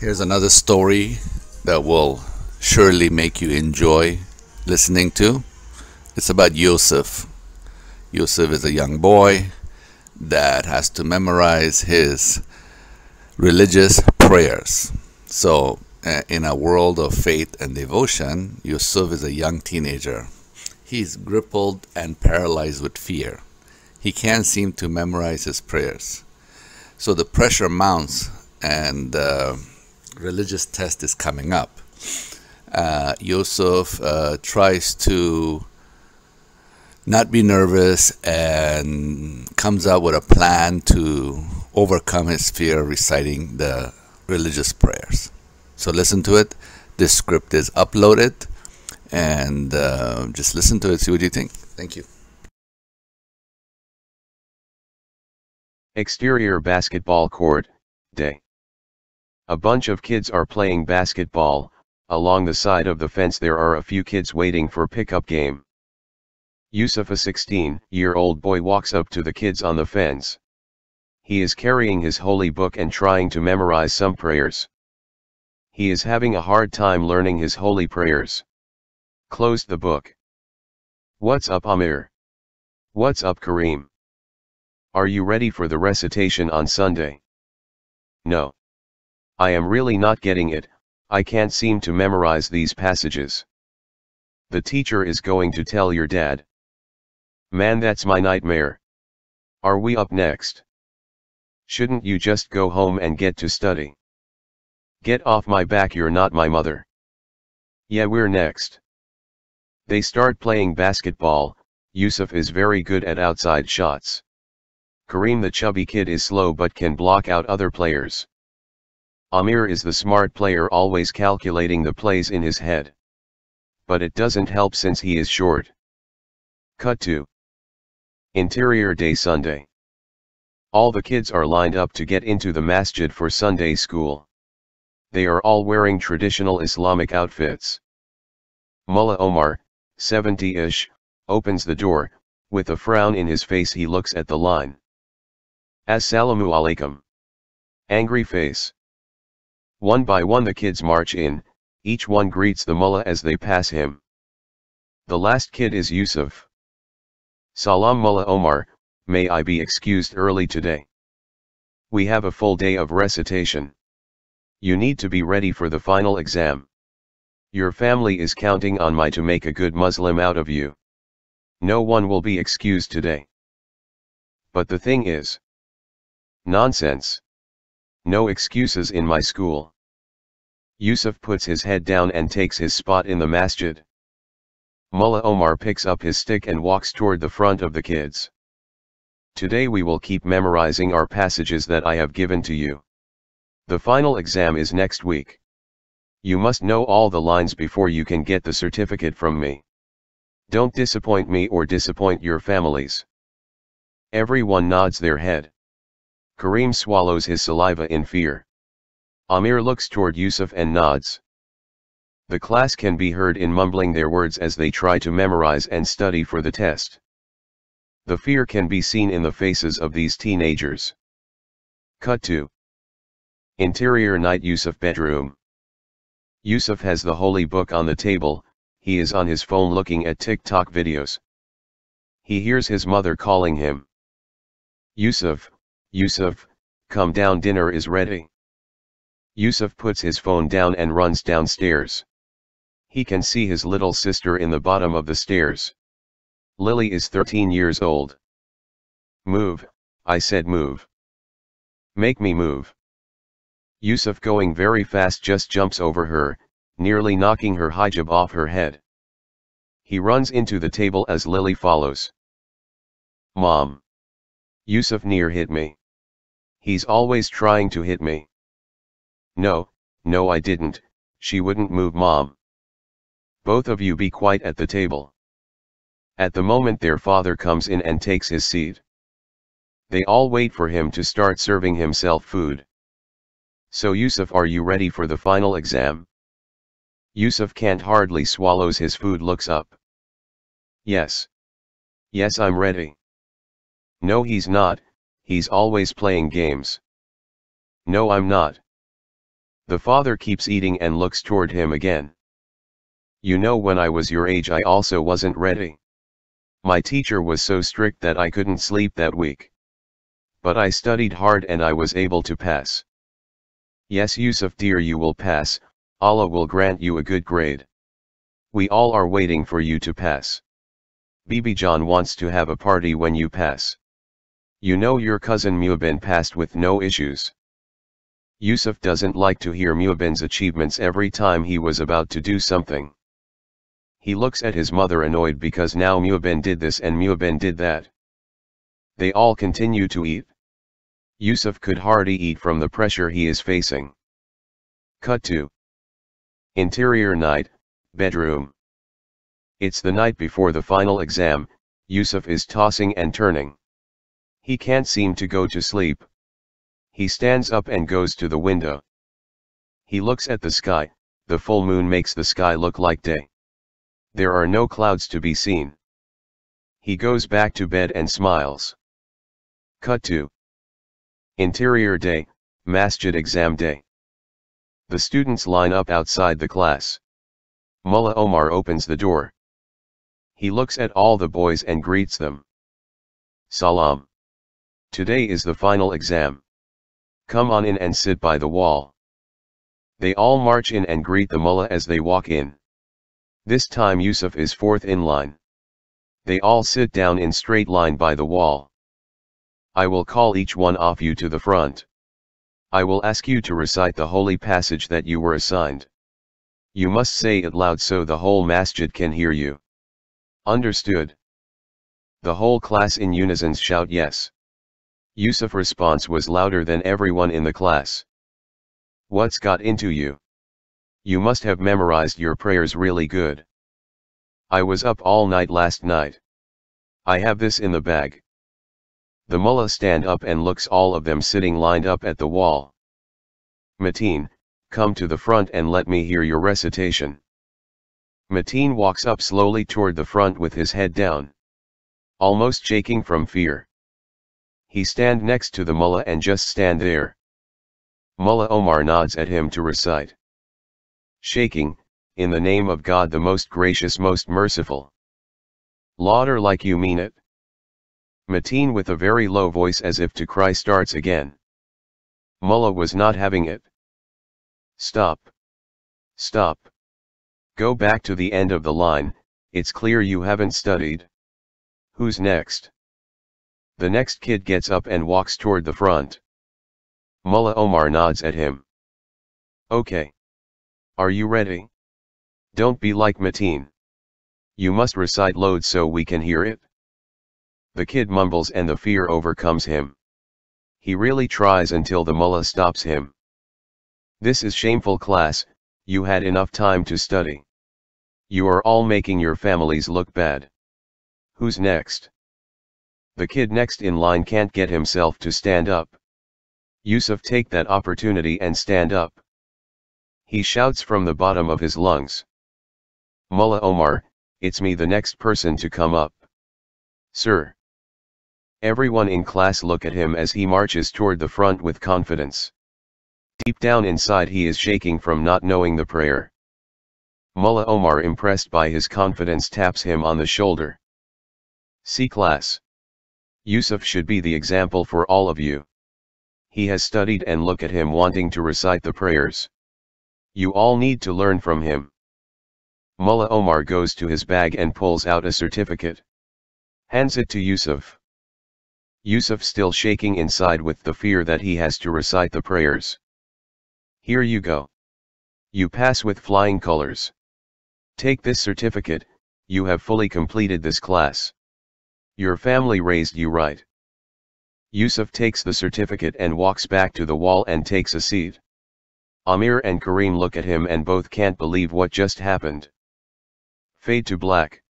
Here's another story that will surely make you enjoy listening to. It's about Yusuf. Yusuf is a young boy that has to memorize his religious prayers. So, in a world of faith and devotion, Yusuf is a young teenager. He's crippled and paralyzed with fear. He can't seem to memorize his prayers. So the pressure mounts, and religious test is coming up. Yusuf tries to not be nervous and comes up with a plan to overcome his fear reciting the religious prayers. So listen to it. This script is uploaded, and just listen to it, see what you think. Thank you. Exterior basketball court, day. A bunch of kids are playing basketball. Along the side of the fence there are a few kids waiting for pickup game. Yusuf, a 16-year-old boy, walks up to the kids on the fence. He is carrying his holy book and trying to memorize some prayers. He is having a hard time learning his holy prayers. Closed the book. What's up, Amir? What's up, Kareem? Are you ready for the recitation on Sunday? No. I am really not getting it. I can't seem to memorize these passages. The teacher is going to tell your dad. Man, that's my nightmare. Are we up next? Shouldn't you just go home and get to study? Get off my back, you're not my mother. Yeah, we're next. They start playing basketball. Yusuf is very good at outside shots. Kareem, the chubby kid, is slow but can block out other players. Amir is the smart player, always calculating the plays in his head. But it doesn't help since he is short. Cut to interior day, Sunday. All the kids are lined up to get into the masjid for Sunday school. They are all wearing traditional Islamic outfits. Mullah Omar, 70-ish, opens the door. With a frown in his face he looks at the line. Assalamu alaikum. Angry face. One by one the kids march in. Each one greets the mullah as they pass him. The last kid is Yusuf. Salam, Mullah Omar, may I be excused early today? We have a full day of recitation. You need to be ready for the final exam. Your family is counting on me to make a good Muslim out of you. No one will be excused today. But the thing is, nonsense. No excuses in my school. Yusuf puts his head down and takes his spot in the masjid. Mullah Omar picks up his stick and walks toward the front of the kids. Today we will keep memorizing our passages that I have given to you. The final exam is next week. You must know all the lines before you can get the certificate from me. Don't disappoint me or disappoint your families. Everyone nods their head. Kareem swallows his saliva in fear. Amir looks toward Yusuf and nods. The class can be heard in mumbling their words as they try to memorize and study for the test. The fear can be seen in the faces of these teenagers. Cut to interior night, Yusuf bedroom. Yusuf has the holy book on the table. He is on his phone looking at TikTok videos. He hears his mother calling him. Yusuf, Yusuf, come down, dinner is ready. Yusuf puts his phone down and runs downstairs. He can see his little sister in the bottom of the stairs. Lily is 13 years old. Move, I said move. Make me move. Yusuf, going very fast, just jumps over her, nearly knocking her hijab off her head. He runs into the table as Lily follows. Mom. Yusuf near hit me. He's always trying to hit me. No, no I didn't, she wouldn't move, Mom. Both of you be quiet at the table. At the moment their father comes in and takes his seat. They all wait for him to start serving himself food. So Yusuf, are you ready for the final exam? Yusuf can't hardly swallows his food, looks up. Yes. Yes, I'm ready. No, he's not, he's always playing games. No, I'm not. The father keeps eating and looks toward him again. You know, when I was your age I also wasn't ready. My teacher was so strict that I couldn't sleep that week. But I studied hard and I was able to pass. Yes, Yusuf dear, you will pass, Allah will grant you a good grade. We all are waiting for you to pass. Bibi John wants to have a party when you pass. You know your cousin Mu'bin passed with no issues. Yusuf doesn't like to hear Mu'bin's achievements every time he was about to do something. He looks at his mother annoyed because now Mu'bin did this and Mu'bin did that. They all continue to eat. Yusuf could hardly eat from the pressure he is facing. Cut to interior night, bedroom. It's the night before the final exam. Yusuf is tossing and turning. He can't seem to go to sleep. He stands up and goes to the window. He looks at the sky. The full moon makes the sky look like day. There are no clouds to be seen. He goes back to bed and smiles. Cut to interior day, masjid exam day. The students line up outside the class. Mullah Omar opens the door. He looks at all the boys and greets them. Salam. Today is the final exam. Come on in and sit by the wall. They all march in and greet the mullah as they walk in. This time Yusuf is fourth in line. They all sit down in straight line by the wall. I will call each one of you to the front. I will ask you to recite the holy passage that you were assigned. You must say it loud so the whole masjid can hear you. Understood? The whole class in unison shout yes. Yusuf's response was louder than everyone in the class. What's got into you? You must have memorized your prayers really good. I was up all night last night. I have this in the bag. The mullah stand up and looks all of them sitting lined up at the wall. Mateen, come to the front and let me hear your recitation. Mateen walks up slowly toward the front with his head down, almost shaking from fear. He stand next to the mullah and just stand there. Mullah Omar nods at him to recite. Shaking, in the name of God the most gracious most merciful. Lauder like you mean it. Mateen with a very low voice as if to cry starts again. Mullah was not having it. Stop. Stop. Go back to the end of the line, it's clear you haven't studied. Who's next? The next kid gets up and walks toward the front. Mullah Omar nods at him. Okay. Are you ready? Don't be like Mateen. You must recite loud so we can hear it. The kid mumbles and the fear overcomes him. He really tries until the mullah stops him. This is shameful class, you had enough time to study. You are all making your families look bad. Who's next? The kid next in line can't get himself to stand up. Yusuf take that opportunity and stand up. He shouts from the bottom of his lungs. Mullah Omar, it's me, the next person to come up. Sir. Everyone in class look at him as he marches toward the front with confidence. Deep down inside he is shaking from not knowing the prayer. Mullah Omar, impressed by his confidence, taps him on the shoulder. See class. Yusuf should be the example for all of you. He has studied and look at him wanting to recite the prayers. You all need to learn from him. Mullah Omar goes to his bag and pulls out a certificate. Hands it to Yusuf. Yusuf still shaking inside with the fear that he has to recite the prayers. Here you go. You pass with flying colors. Take this certificate, you have fully completed this class. Your family raised you right. Yusuf takes the certificate and walks back to the wall and takes a seat. Amir and Kareem look at him and both can't believe what just happened. Fade to black.